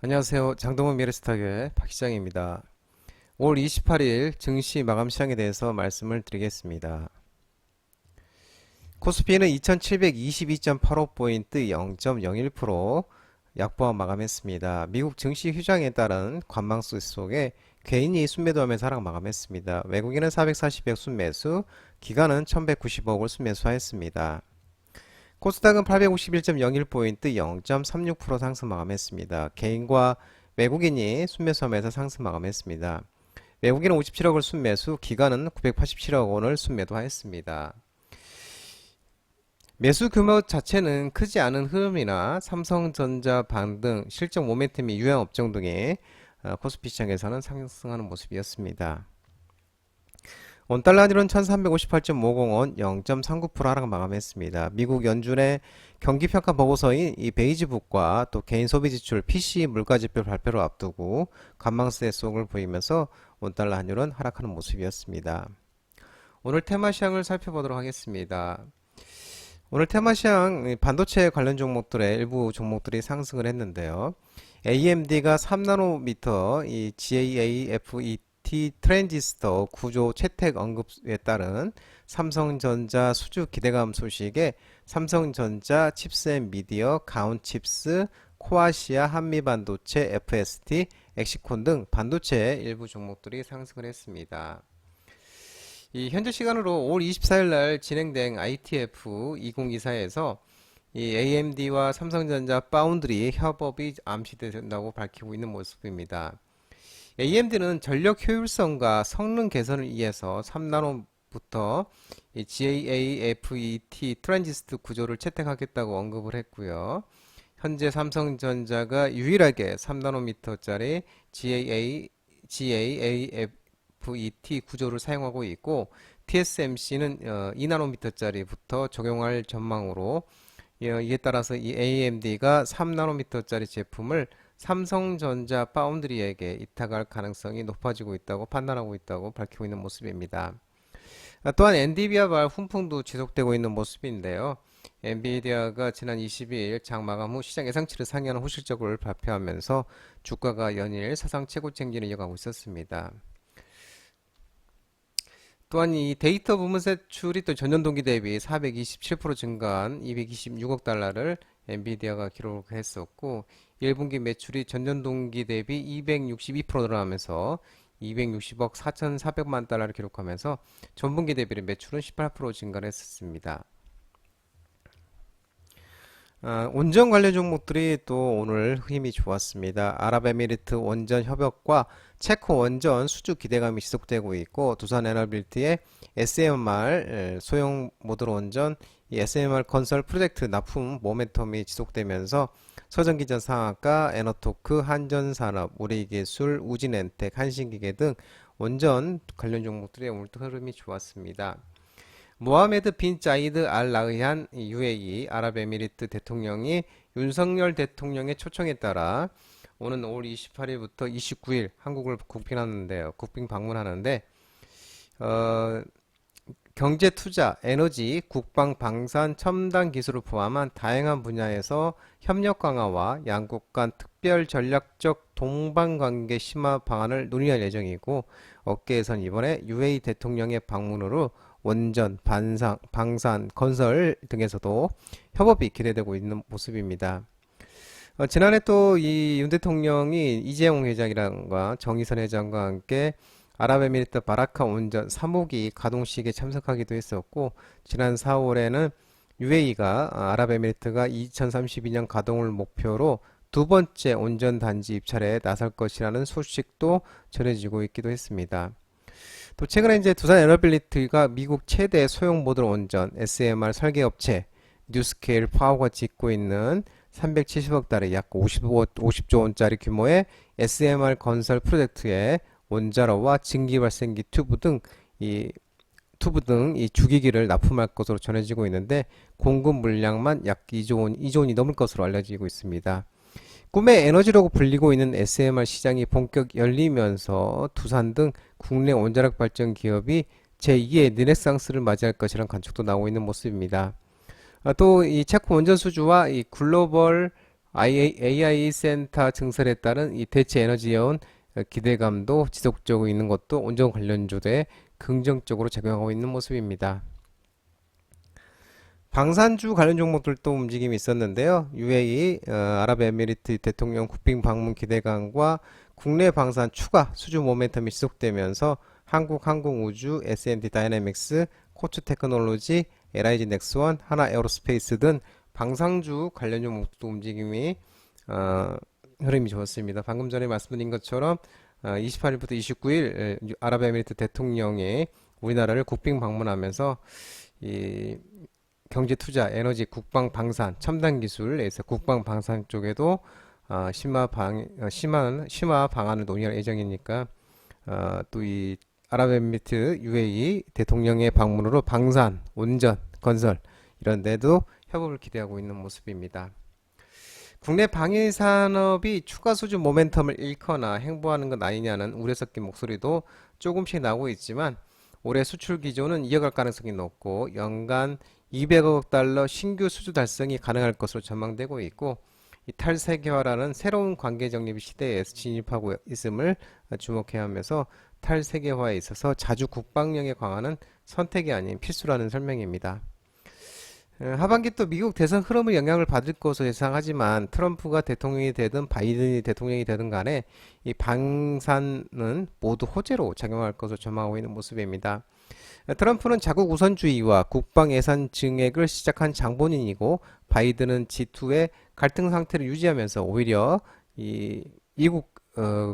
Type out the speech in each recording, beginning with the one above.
안녕하세요. 장동원 미래스탁의 박 시장입니다. 5월 28일 증시 마감 시장에 대해서 말씀을 드리겠습니다. 코스피는 2722.85포인트 0.01% 약보합 마감했습니다. 미국 증시 휴장에 따른 관망수 속에 개인이 순매도하면서 하락 마감했습니다. 외국인은 440억 순매수, 기관은 1190억을 순매수하였습니다. 코스닥은 851.01포인트 0.36% 상승 마감했습니다. 개인과 외국인이 순매수하면서 상승 마감했습니다. 외국인은 57억을 순매수, 기관은 987억 원을 순매도하였습니다. 매수 규모 자체는 크지 않은 흐름이나 삼성전자 반등, 실적 모멘텀이 유행 업종 등의 코스피 시장에서는 상승하는 모습이었습니다. 원달러 환율은 1358.50원 0.39% 하락 마감했습니다. 미국 연준의 경기평가 보고서인 이 베이지북과 또 개인 소비지출 PCE 물가지표 발표를 앞두고 관망세 속을 보이면서 원달러 환율은 하락하는 모습이었습니다. 오늘 테마시장을 살펴보도록 하겠습니다. 오늘 테마시장 반도체 관련 종목들의 일부 종목들이 상승을 했는데요. AMD가 3나노미터 이 GAAFET 트랜지스터 구조 채택 언급에 따른 삼성전자 수주 기대감 소식에 삼성전자, 칩셋 미디어, 가온칩스, 코아시아, 한미반도체, FST, 엑시콘 등 반도체 일부 종목들이 상승을 했습니다. 이 현재 시간으로 5월 24일 날 진행된 ITF 2024에서 이 AMD와 삼성전자 파운드리 협업이 암시된다고 밝히고 있는 모습입니다. AMD는 전력 효율성과 성능 개선을 위해서 3나노부터 GAAFET 트랜지스터 구조를 채택하겠다고 언급을 했고요. 현재 삼성전자가 유일하게 3나노미터짜리 GAAFET 구조를 사용하고 있고 TSMC는 2나노미터짜리부터 적용할 전망으로 이에 따라서 이 AMD가 3나노미터짜리 제품을 삼성전자 파운드리에게 이탁할 가능성이 높아지고 있다고 판단하고 있다고 밝히고 있는 모습입니다. 또한 엔비디아발 훈풍도 지속되고 있는 모습인데요. 엔비디아가 지난 22일 장 마감 후 시장 예상치를 상회하는 호실적을 발표하면서 주가가 연일 사상 최고치 행진을 이어가고 있었습니다. 또한 이 데이터 부문 세출이 또 전년 동기 대비 427% 증가한 226억 달러를 엔비디아가 기록했었고 1분기 매출이 전년 동기 대비 262% 늘어나면서 260억 4,400만 달러를 기록하면서 전분기 대비 매출은 18% 증가를 했었습니다. 원전 관련 종목들이 또 오늘 힘이 좋았습니다. 아랍에미리트 원전 협약과 체코 원전 수주 기대감이 지속되고 있고 두산에너빌티의 SMR 소형 모듈 원전 이 SMR 건설 프로젝트 납품 모멘텀이 지속되면서 서전기전 상한가, 에너토크, 한전산업, 우리기술, 우진엔텍, 한신기계 등 원전 관련 종목들의 오늘도 흐름이 좋았습니다. 모하메드 빈 자이드 알 나흐얀 UAE 아랍에미리트 대통령이 윤석열 대통령의 초청에 따라 오는 5월 28일부터 29일 한국을 국빈하는데요. 국빈 방문하는데 경제 투자, 에너지, 국방, 방산, 첨단 기술을 포함한 다양한 분야에서 협력 강화와 양국 간 특별 전략적 동반 관계 심화 방안을 논의할 예정이고 업계에선 이번에 UAE 대통령의 방문으로 원전, 방산, 건설 등에서도 협업이 기대되고 있는 모습입니다. 지난해 또 이 윤 대통령이 이재용 회장이랑과 정의선 회장과 함께 아랍에미리트 바라카 원전 3호기 가동식에 참석하기도 했었고 지난 4월에는 UAE가 아랍에미리트가 2032년 가동을 목표로 두 번째 원전 단지 입찰에 나설 것이라는 소식도 전해지고 있기도 했습니다. 또 최근에 이제 두산에너빌리티가 미국 최대 소형 모듈 원전 SMR 설계업체 뉴스케일 파워가 짓고 있는 370억 달러 약 50조 원짜리 규모의 SMR 건설 프로젝트에 원자로와 증기발생기 튜브 등 이 주기기를 납품할 것으로 전해지고 있는데 공급 물량만 약 2조 원이 넘을 것으로 알려지고 있습니다. 꿈의 에너지라고 불리고 있는 SMR 시장이 본격 열리면서 두산 등 국내 원자력 발전 기업이 제2의 르네상스를 맞이할 것이라는 관측도 나오고 있는 모습입니다. 또 이 체코 원전 수주와 이 글로벌 AI 센터 증설에 따른 이 대체 에너지에온 기대감도 지속적으로 있는 것도 온전 관련주에 긍정적으로 작용하고 있는 모습입니다. 방산주 관련 종목들도 움직임이 있었는데요. UAE, 아랍에미리트 대통령 국빈 방문 기대감과 국내 방산 추가 수주 모멘텀이 지속되면서 한국항공우주, S&P 다이내믹스, 코츠테크놀로지, LIG 넥스원, 하나에어로스페이스 등 방산주 관련 종목도 움직임이 흐름이 좋았습니다. 방금 전에 말씀드린 것처럼 28일부터 29일 아랍에미리트 대통령이 우리나라를 국빈 방문하면서 이 경제 투자, 에너지, 국방 방산, 첨단 기술에서 국방 방산 쪽에도 심화 방안을 논의할 예정이니까 또 이 아랍에미리트 UAE 대통령의 방문으로 방산, 운전, 건설 이런 데도 협업을 기대하고 있는 모습입니다. 국내 방위 산업이 추가 수주 모멘텀을 잃거나 행보하는 것 아니냐는 우려 섞인 목소리도 조금씩 나오고 있지만 올해 수출 기조는 이어갈 가능성이 높고 연간 200억 달러 신규 수주 달성이 가능할 것으로 전망되고 있고 이 탈세계화라는 새로운 관계 정립 시대에 진입하고 있음을 주목해야 하면서 탈세계화에 있어서 자주 국방력의 강화는 선택이 아닌 필수라는 설명입니다. 하반기 또 미국 대선 흐름의 영향을 받을 것으로 예상하지만 트럼프가 대통령이 되든 바이든이 대통령이 되든 간에 이 방산은 모두 호재로 작용할 것으로 전망하고 있는 모습입니다. 트럼프는 자국 우선주의와 국방 예산 증액을 시작한 장본인이고 바이든은 G2의 갈등 상태를 유지하면서 오히려 이 미국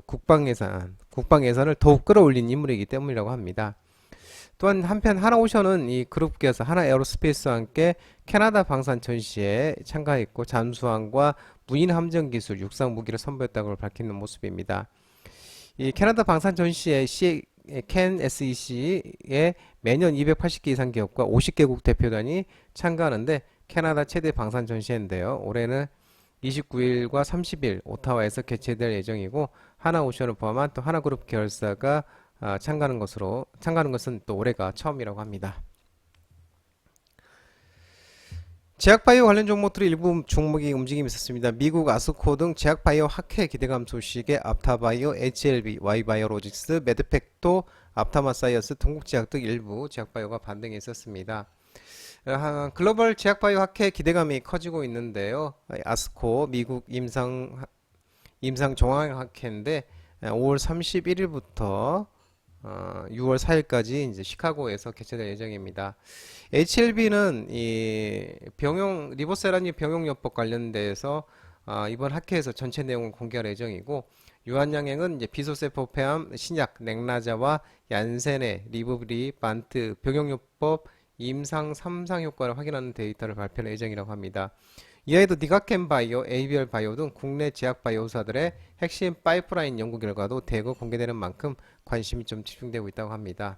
국방 예산을 더욱 끌어올린 인물이기 때문이라고 합니다. 또한 한편 하나오션은 이 그룹계에서 하나에어로스페이스와 함께 캐나다 방산 전시에 참가했고 잠수함과 무인 함정 기술, 육상 무기를 선보였다고 밝히는 모습입니다. 이 캐나다 방산 전시에 캔 SEC에 매년 280개 이상 기업과 50개국 대표단이 참가하는데 캐나다 최대 방산 전시회인데요. 올해는 29일과 30일 오타와에서 개최될 예정이고 하나오션을 포함한 또 하나그룹 계열사가 참가하는 것은 또 올해가 처음이라고 합니다. 제약바이오 관련 종목들의 일부 종목이 움직임이 있었습니다. 미국 아스코 등 제약바이오 학회 기대감 소식에 앞타바이오, HLB, Y바이오로직스, 메드팩도, 앞타마사이언스, 동국제약 등 일부 제약바이오가 반등이 있었습니다. 글로벌 제약바이오 학회 기대감이 커지고 있는데요. 아스코 미국 임상종합학회인데 5월 31일부터 6월 4일까지 이제 시카고에서 개최될 예정입니다. HLB는 이 리보세라님 병용요법 관련돼서 이번 학회에서 전체 내용을 공개할 예정이고 유한양행은 이제 비소세포 폐암 신약 넥나자와 얀센의 리브리 반트 병용요법 임상 3상 효과를 확인하는 데이터를 발표할 예정이라고 합니다. 이외에도 니가켄바이오, ABL 바이오 등 국내 제약바이오사들의 핵심 파이프라인 연구 결과도 대거 공개되는 만큼 관심이 좀 집중되고 있다고 합니다.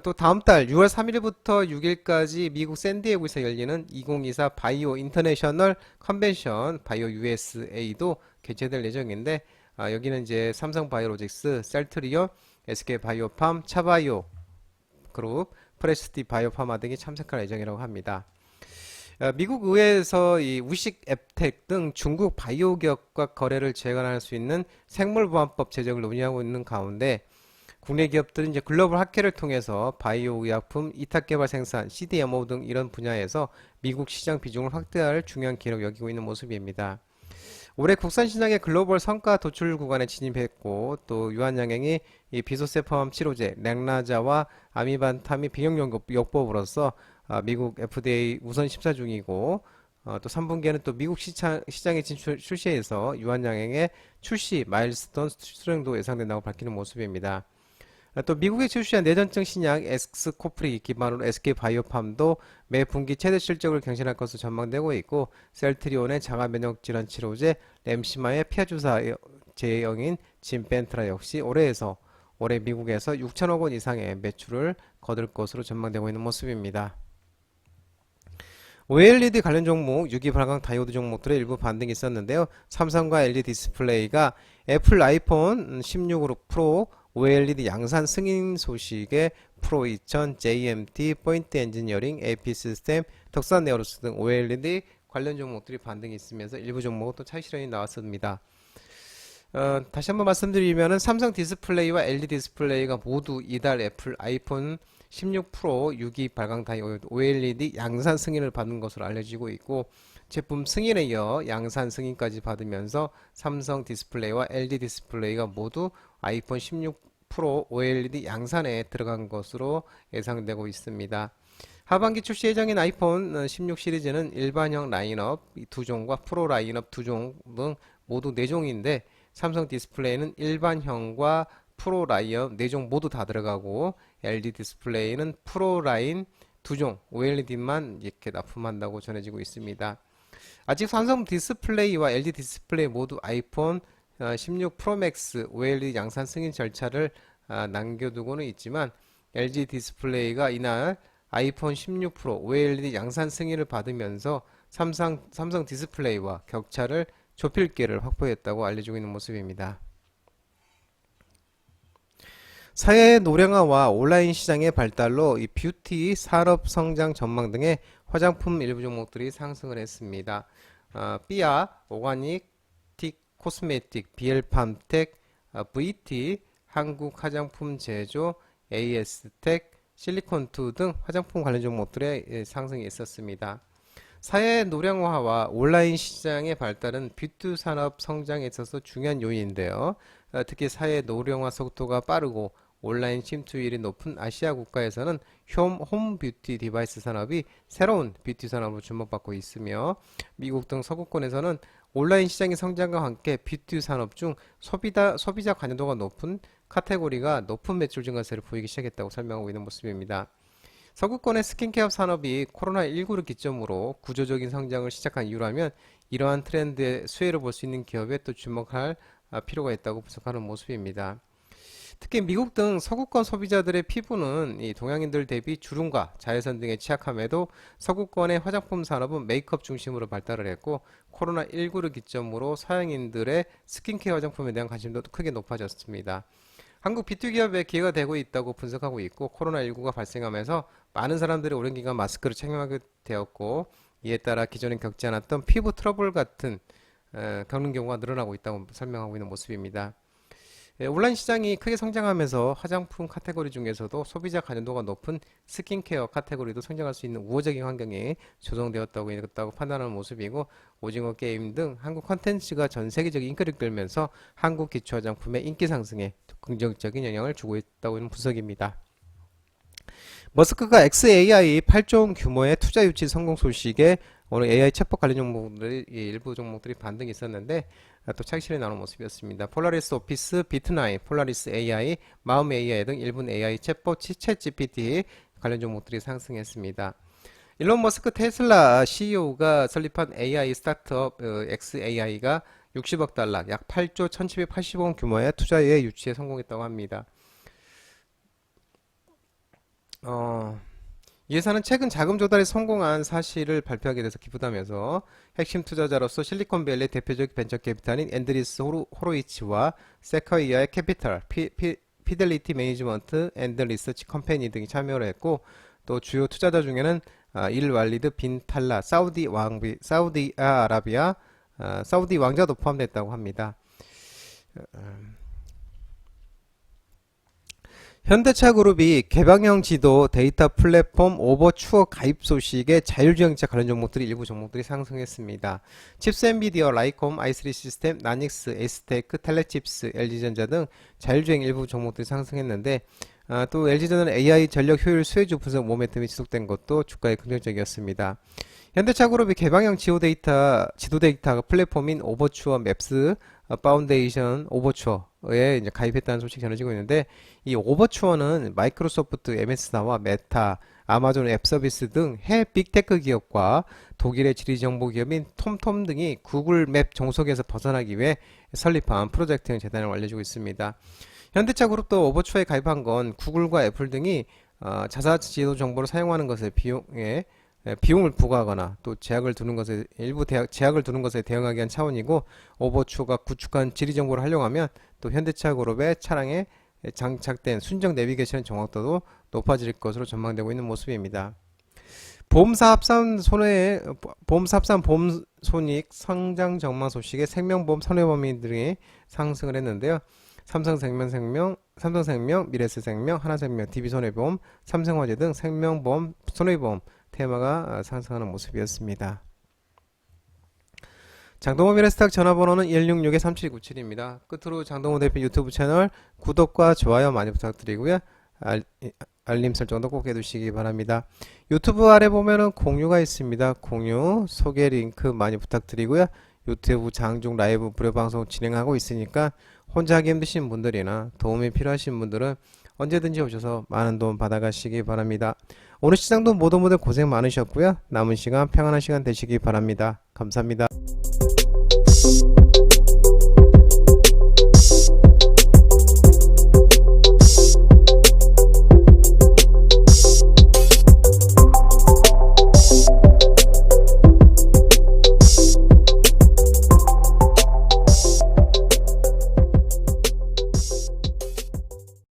또 다음 달 6월 3일부터 6일까지 미국 샌디에고에서 열리는 2024 바이오 인터내셔널 컨벤션 바이오 USA도 개최될 예정인데 여기는 이제 삼성바이오로직스, 셀트리온, SK바이오팜, 차바이오 그룹, 프레스티 바이오파마 등이 참석할 예정이라고 합니다. 미국 의회에서 이 우식 앱텍 등 중국 바이오 기업과 거래를 제한할 수 있는 생물보안법 제정을 논의하고 있는 가운데 국내 기업들은 이제 글로벌 학회를 통해서 바이오 의약품, 이탁 개발 생산, CDMO 등 이런 분야에서 미국 시장 비중을 확대할 중요한 기회로 여기고 있는 모습입니다. 올해 국산 시장의 글로벌 성과 도출 구간에 진입했고 또 유한양행이 이 비소세포암 치료제 렉나자와 아미반타미 병용요법으로서 미국 FDA 우선 심사 중이고 또 3분기에는 또 미국 시장에 출시해서 유한양행의 출시 마일스톤 수령도 예상된다고 밝히는 모습입니다. 또 미국에 출시한 내전증 신약 엑스코프리 기반으로 SK바이오팜도 매 분기 최대 실적을 경신할 것으로 전망되고 있고 셀트리온의 자가 면역 질환 치료제 램시마의 피하주사 제형인 진펜트라 역시 올해 미국에서 6천억 원 이상의 매출을 거둘 것으로 전망되고 있는 모습입니다. OLED 관련 종목, 유기발광 다이오드 종목들의 일부 반등이 있었는데요. 삼성과 LG 디스플레이가 애플 아이폰 16 프로 OLED 양산 승인 소식에 프로 2000, JMT, 포인트 엔지니어링, AP 시스템, 덕산 네오로스 등 OLED 관련 종목들이 반등이 있으면서 일부 종목은 또 차익 실현이 나왔습니다. 다시 한번 말씀드리면은 삼성 디스플레이와 LG 디스플레이가 모두 이달 애플 아이폰 16 프로 6기 발광 다이오드 OLED 양산 승인을 받은 것으로 알려지고 있고, 제품 승인에 이어 양산 승인까지 받으면서 삼성 디스플레이와 LG 디스플레이가 모두 아이폰 16 프로 OLED 양산에 들어간 것으로 예상되고 있습니다. 하반기 출시 예정인 아이폰 16 시리즈는 일반형 라인업 두 종과 프로 라인업 두 종 등 모두 4종인데, 삼성 디스플레이는 일반형과 프로 라인업 4종 모두 다 들어가고, LG 디스플레이는 프로 라인 2종 OLED만 이렇게 납품한다고 전해지고 있습니다. 아직 삼성 디스플레이와 LG 디스플레이 모두 아이폰 16 프로 맥스 OLED 양산 승인 절차를 남겨두고는 있지만, LG 디스플레이가 이날 아이폰 16 프로 OLED 양산 승인을 받으면서 삼성 디스플레이와 격차를 좁힐 기회를 확보했다고 알려지고 있는 모습입니다. 사회 노령화와 온라인 시장의 발달로 이 뷰티 산업 성장 전망 등의 화장품 일부 종목들이 상승을 했습니다. 삐아, 오가닉, 틱, 코스메틱, 비엘팜텍, VT, 한국 화장품 제조, AS텍, 실리콘투 등 화장품 관련 종목들의 상승이 있었습니다. 사회 노령화와 온라인 시장의 발달은 뷰티 산업 성장에 있어서 중요한 요인인데요. 특히 사회 노령화 속도가 빠르고 온라인 침투율이 높은 아시아 국가에서는 홈 뷰티 디바이스 산업이 새로운 뷰티 산업으로 주목받고 있으며, 미국 등 서구권에서는 온라인 시장의 성장과 함께 뷰티 산업 중 소비자 관여도가 높은 카테고리가 높은 매출 증가세를 보이기 시작했다고 설명하고 있는 모습입니다. 서구권의 스킨케어 산업이 코로나19를 기점으로 구조적인 성장을 시작한 이유라면, 이러한 트렌드의 수혜를 볼 수 있는 기업에 또 주목할 필요가 있다고 분석하는 모습입니다. 특히 미국 등 서구권 소비자들의 피부는 이 동양인들 대비 주름과 자외선 등에 취약함에도 서구권의 화장품 산업은 메이크업 중심으로 발달을 했고, 코로나19를 기점으로 서양인들의 스킨케어 화장품에 대한 관심도 크게 높아졌습니다. 한국 B2 기업에 기회가 되고 있다고 분석하고 있고, 코로나19가 발생하면서 많은 사람들이 오랜 기간 마스크를 착용하게 되었고, 이에 따라 기존에 겪지 않았던 피부 트러블 같은 겪는 경우가 늘어나고 있다고 설명하고 있는 모습입니다. 온라인 시장이 크게 성장하면서 화장품 카테고리 중에서도 소비자 관여도가 높은 스킨케어 카테고리도 성장할 수 있는 우호적인 환경이 조성되었다고 판단하는 모습이고, 오징어 게임 등 한국 콘텐츠가 전 세계적인 인기를 끌면서 한국 기초 화장품의 인기 상승에 긍정적인 영향을 주고 있다고 하는 분석입니다. 머스크가 XAI 8조 원 규모의 투자 유치 성공 소식에 오늘 AI 챗봇 관련 종목들이 일부 종목들이 반등이 있었는데, 또 차익 실현이 나오는 모습이었습니다. 폴라리스 오피스, 비트나인, 폴라리스 AI, 마음 AI 등 일본 AI 챗봇, 챗GPT 관련 종목들이 상승했습니다. 일론 머스크 테슬라 CEO가 설립한 AI 스타트업 XAI가 60억 달러, 약 8조 1780억 규모의 투자에 유치에 성공했다고 합니다. 이 회사는 최근 자금 조달에 성공한 사실을 발표하게 돼서 기쁘다면서, 핵심 투자자로서 실리콘밸리 대표적 벤처 캐피탈인 앤드리스 호로이치와 세커이아의 캐피탈, 피델리티 매니지먼트 앤드 리서치 컴퍼니 등이 참여를 했고, 또 주요 투자자 중에는 일 walid 빈 탈라 사우디아라비아 사우디 왕자도 포함됐다고 합니다. 현대차그룹이 개방형 지도 데이터 플랫폼 오버추어 가입 소식에 자율주행차 관련 종목들이 일부 종목들이 상승했습니다. 칩스 엔비디어, 라이콤, i3 시스템, 나닉스, 에스테크, 텔레칩스, LG전자 등 자율주행 일부 종목들이 상승했는데, 또 LG전자는 AI 전력 효율 수혜주 분석 모멘텀이 지속된 것도 주가에 긍정적이었습니다. 현대차그룹이 개방형 지도 데이터 플랫폼인 오버추어 맵스 파운데이션 오버추어에 이제 가입했다는 소식이 전해지고 있는데, 이 오버추어는 마이크로소프트, MS나와 메타, 아마존 앱 서비스 등 해외 빅테크 기업과 독일의 지리정보 기업인 톰톰 등이 구글 맵 종속에서 벗어나기 위해 설립한 프로젝트형 재단을 알려주고 있습니다. 현대차그룹도 오버추어에 가입한 건 구글과 애플 등이 자사 지도 정보를 사용하는 것에 비용을 부과하거나 또 제약을 두는 것에 대응하기 위한 차원이고, 오버추어가 구축한 지리 정보를 활용하면 또 현대차그룹의 차량에 장착된 순정 내비게이션 정확도도 높아질 것으로 전망되고 있는 모습입니다. 보험사 합산 손해, 보험사 합산 보험 손익 성장 전망 소식에 생명보험 손해보험 등이 상승을 했는데요. 삼성생명, 미래에셋생명, 하나생명, DB손해보험, 삼성화재 등 생명보험, 손해보험 테마가 상승하는 모습이었습니다. 장동호 미래스탁 전화번호는 166-3797입니다. 끝으로 장동호 대표 유튜브 채널 구독과 좋아요 많이 부탁드리고요. 알림 설정도 꼭 해두시기 바랍니다. 유튜브 아래 보면은 공유가 있습니다. 공유, 소개 링크 많이 부탁드리고요. 유튜브 장중 라이브 무료 방송 진행하고 있으니까 혼자 하기 힘드신 분들이나 도움이 필요하신 분들은 언제든지 오셔서 많은 도움 받아가시기 바랍니다. 오늘 시장도 모두 고생 많으셨고요. 남은 시간 평안한 시간 되시기 바랍니다. 감사합니다.